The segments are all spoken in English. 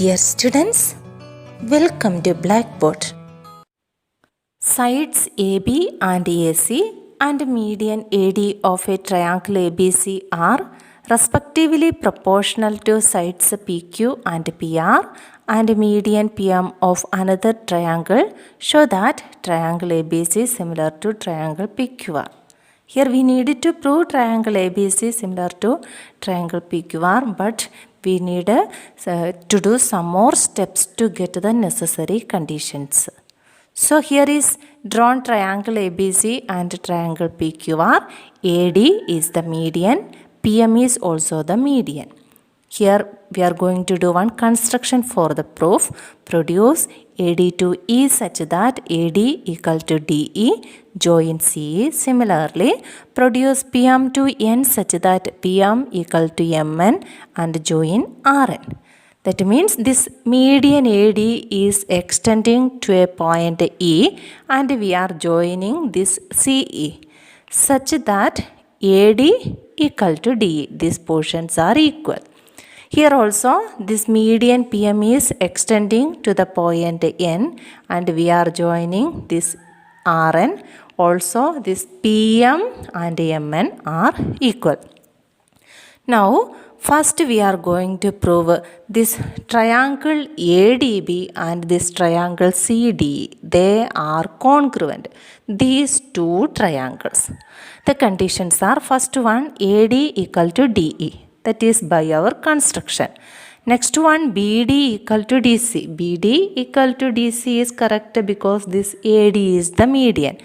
Dear students, welcome to Blackboard. Sides AB and AC and median AD of a triangle ABC are respectively proportional to sides PQ and PR and median PM of another triangle. Show that triangle ABC is similar to triangle PQR. Here we needed to prove triangle ABC similar to triangle PQR, but we need to do some more steps to get the necessary conditions. So here is drawn triangle ABC and triangle PQR. AD is the median, PM is also the median. Here we are going to do one construction for the proof. Produce AD to E such that AD equal to DE, join CE. Similarly, produce PM to N such that PM equal to MN and join RN. That means this median AD is extending to a point E and we are joining this CE such that AD equal to DE. These portions are equal. Here also this median PM is extending to the point N and we are joining this RN. Also this PM and MN are equal. Now first we are going to prove this triangle ADB and this triangle CDE. They are congruent. These two triangles. The conditions are first one AD equal to DE. That is by our construction. Next one BD equal to DC. BD equal to DC is correct because this AD is the median.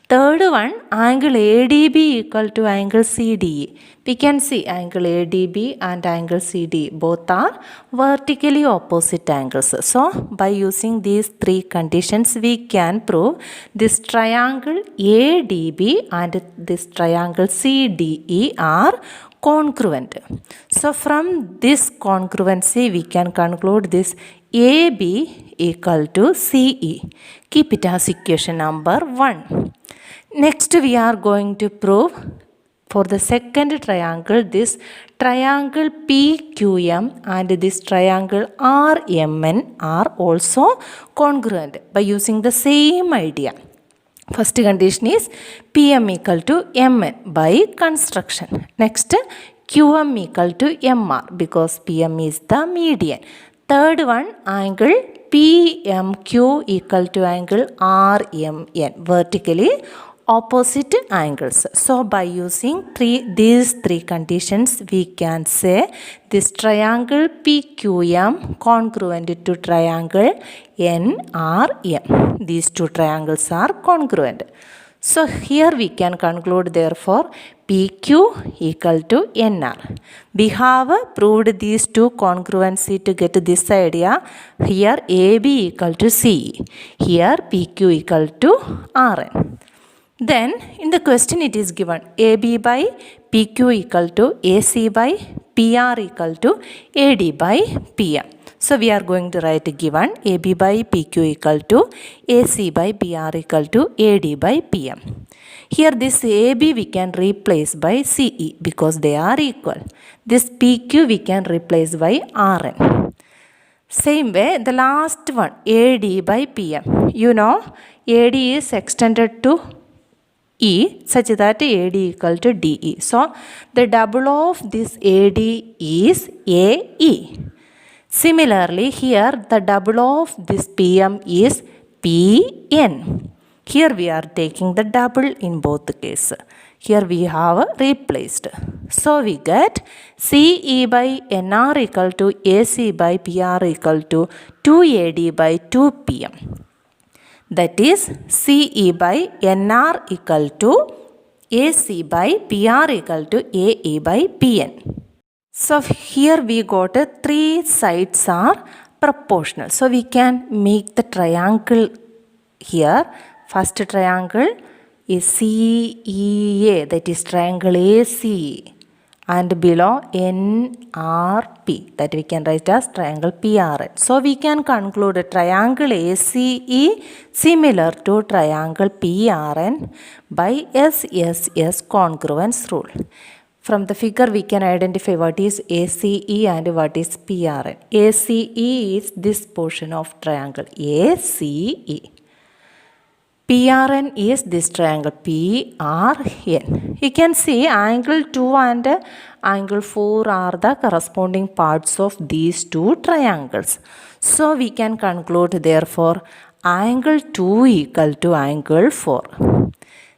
Third one angle ADB equal to angle CDE. We can see angle ADB and angle CDE both are vertically opposite angles. So by using these three conditions we can prove this triangle ADB and this triangle CDE are congruent. So from this congruency we can conclude this AB equal to CE. Keep it as equation number 1. Next we are going to prove for the second triangle this triangle PQM and this triangle RMN are also congruent by using the same idea. First condition is PM equal to MN by construction. Next QM equal to MR because PM is the median. Third one angle PMQ equal to angle RMN, vertically opposite angles. So by using these three conditions we can say this triangle PQM congruent to triangle NRM. These two triangles are congruent. So here we can conclude therefore PQ equal to NR. We have proved these two congruency to get this idea. Here AB equal to CE. Here PQ equal to RN. Then in the question it is given AB by PQ equal to AC by PR equal to AD by PM. So we are going to write given AB by PQ equal to AC by PR equal to AD by PM. Here this AB we can replace by CE because they are equal. This PQ we can replace by RN. Same way the last one AD by PM. You know AD is extended to E such that AD equal to DE. So the double of this AD is AE. Similarly here the double of this PM is PN. Here we are taking the double in both cases. Here we have replaced. So we get CE by NR equal to AC by PR equal to 2AD by 2PM. That is CE by NR equal to AC by PR equal to AE by PN. So here we got three sides are proportional. So we can make the triangle here. First triangle is CEA, that is triangle ACE, and below NRP, that we can write as triangle PRN. So we can conclude a triangle ACE similar to triangle PRN by SSS congruence rule. From the figure we can identify what is ACE and what is PRN. ACE is this portion of triangle ACE. PRN is this triangle PRN. You can see angle 2 and angle 4 are the corresponding parts of these two triangles. So we can conclude therefore angle 2 equal to angle 4.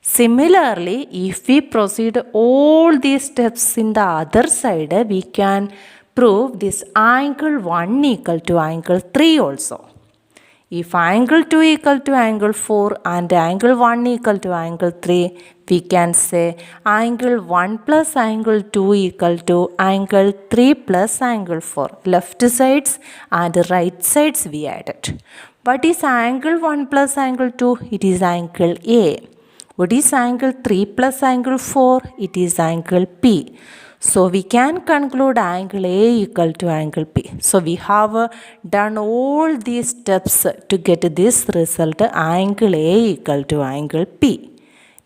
Similarly, if we proceed all these steps in the other side, we can prove this angle 1 equal to angle 3 also. If angle 2 equal to angle 4 and angle 1 equal to angle 3, we can say angle 1 plus angle 2 equal to angle 3 plus angle 4. Left sides and right sides we added. What is angle 1 plus angle 2? It is angle A. What is angle 3 plus angle 4? It is angle P. So we can conclude angle A equal to angle P. So we have done all these steps to get this result angle A equal to angle P.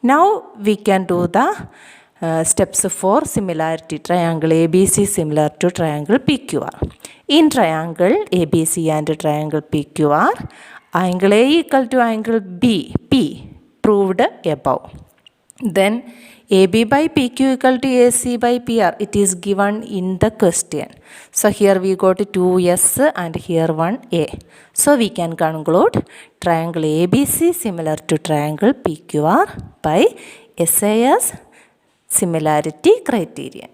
Now we can do the steps for similarity. Triangle ABC similar to triangle PQR. In triangle ABC and triangle PQR, angle A equal to angle P proved above. Then AB by PQ equal to AC by PR. It is given in the question. So here we got 2S and here 1A. So we can conclude triangle ABC similar to triangle PQR by SAS similarity criterion.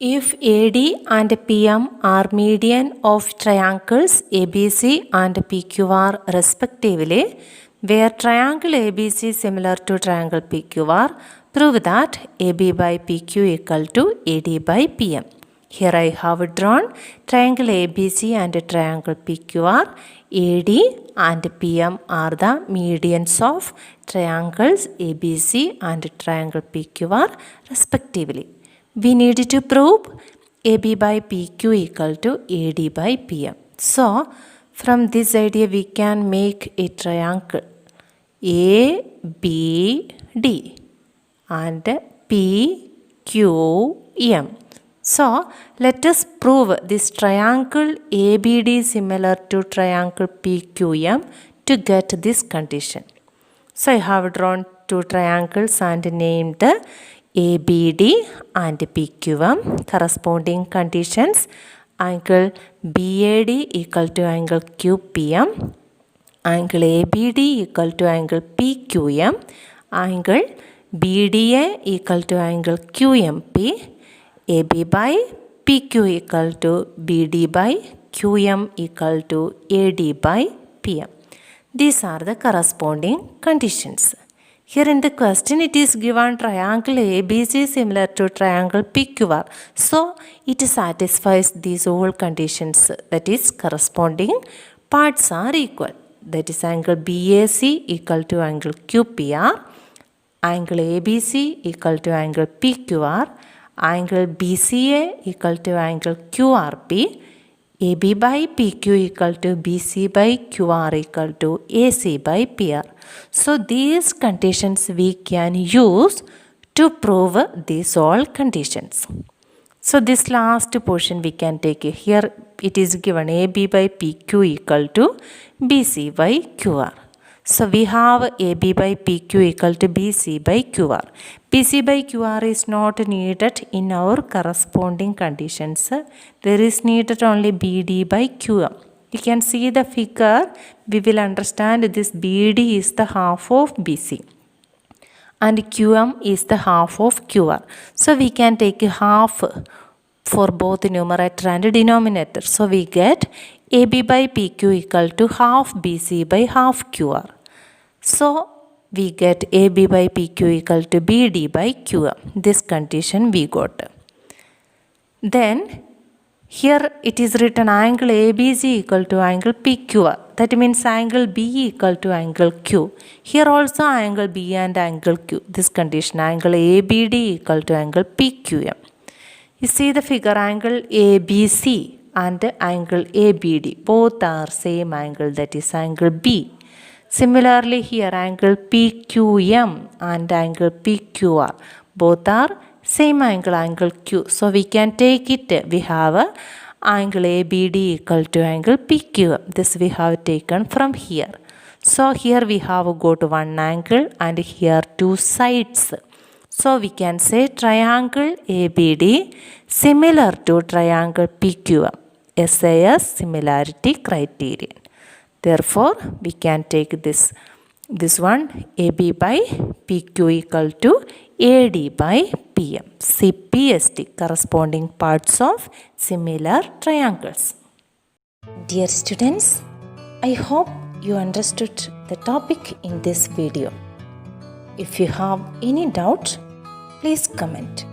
If AD and PM are median of triangles ABC and PQR respectively, where triangle ABC similar to triangle PQR, prove that AB by PQ equal to AD by PM. Here I have drawn triangle ABC and triangle PQR. AD and PM are the medians of triangles ABC and triangle PQR respectively. We need to prove AB by PQ equal to AD by PM. So, from this idea we can make a triangle ABD and PQM. So, let us prove this triangle ABD similar to triangle PQM to get this condition. So, I have drawn two triangles and named ABD and PQM. Corresponding conditions: angle BAD equal to angle QPM, angle ABD equal to angle PQM, angle BDA equal to angle QMP, AB by PQ equal to BD by QM equal to AD by PM. These are the corresponding conditions. Here in the question it is given triangle ABC similar to triangle PQR. So it satisfies these all conditions, that is corresponding parts are equal. That is angle BAC equal to angle QPR, angle ABC equal to angle PQR, angle BCA equal to angle QRP, AB by PQ equal to BC by QR equal to AC by PR. So these conditions we can use to prove these all conditions. So this last portion we can take here. It is given AB by PQ equal to BC by QR. So we have AB by PQ equal to BC by QR. BC by QR is not needed in our corresponding conditions. There is needed only BD by QM. You can see the figure. We will understand this BD is the half of BC and QM is the half of QR. So we can take half for both numerator and denominator. So we get AB by PQ equal to half BC by half QR. So we get AB by PQ equal to BD by QM. This condition we got. Then here it is written angle ABC equal to angle PQR. That means angle B equal to angle Q. Here also angle B and angle Q. This condition angle ABD equal to angle PQM. You see the figure, angle ABC and angle ABD both are same angle, that is angle B. Similarly here angle PQM and angle PQR Both are same angle, angle Q. So we can take it. We have a angle ABD equal to angle PQ. This we have taken from here. So here we have got one angle and here two sides. So we can say triangle ABD similar to triangle PQM. SAS similarity criterion. Therefore, we can take this one AB by PQ equal to AD by PM. CPST corresponding parts of similar triangles. Dear students, I hope you understood the topic in this video. If you have any doubt, please comment.